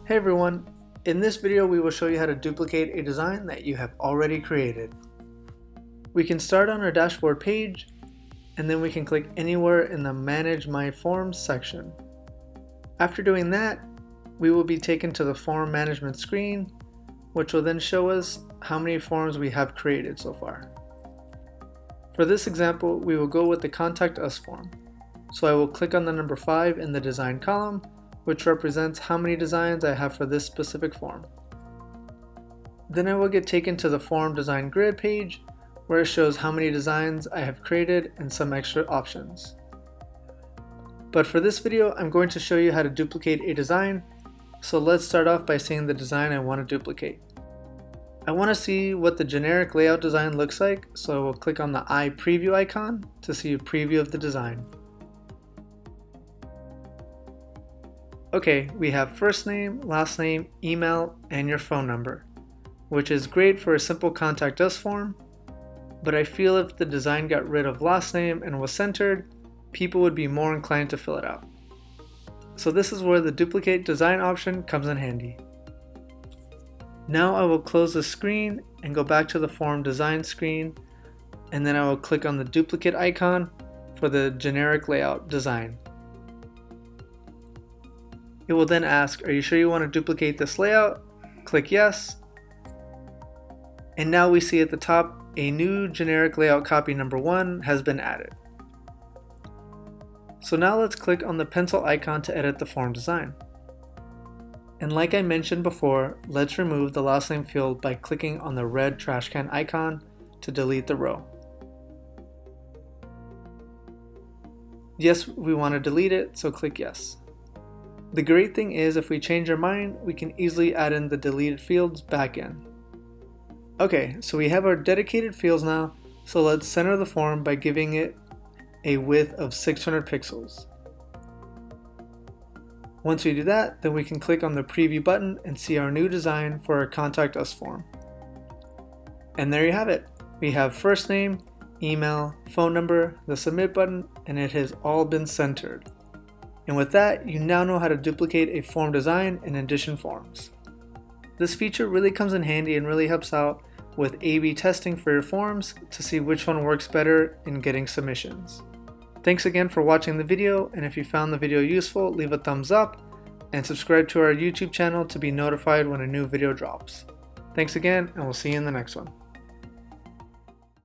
Hey everyone, in this video we will show you how to duplicate a design that you have already created. We can start on our dashboard page and then we can click anywhere in the Manage My Forms section. After doing that, we will be taken to the form management screen, which will then show us how many forms we have created so far. For this example, we will go with the Contact Us form. So I will click on the number 5 in the design column, which represents how many designs I have for this specific form. Then I will get taken to the form design grid page, where it shows how many designs I have created and some extra options. But for this video, I'm going to show you how to duplicate a design. So let's start off by seeing the design I want to duplicate. I want to see what the generic layout design looks like, so I will click on the Eye Preview icon to see a preview of the design. Okay, we have first name, last name, email, and your phone number, which is great for a simple Contact Us form, but I feel if the design got rid of last name and was centered, people would be more inclined to fill it out. So this is where the duplicate design option comes in handy. Now I will close the screen and go back to the form design screen, and then I will click on the duplicate icon for the generic layout design. It will then ask, are you sure you want to duplicate this layout? Click yes. And now we see at the top, a new generic layout copy number 1 has been added. So now let's click on the pencil icon to edit the form design. And like I mentioned before, let's remove the last name field by clicking on the red trash can icon to delete the row. Yes, we want to delete it, so click yes. The great thing is if we change our mind, we can easily add in the deleted fields back in. Okay, so we have our dedicated fields now, so let's center the form by giving it a width of 600 pixels. Once we do that, then we can click on the preview button and see our new design for our Contact Us form. And there you have it. We have first name, email, phone number, the submit button, and it has all been centered. And with that, you now know how to duplicate a form design in Indition Forms. This feature really comes in handy and really helps out with A/B testing for your forms to see which one works better in getting submissions. Thanks again for watching the video, and if you found the video useful, leave a thumbs up and subscribe to our YouTube channel to be notified when a new video drops. Thanks again, and we'll see you in the next one.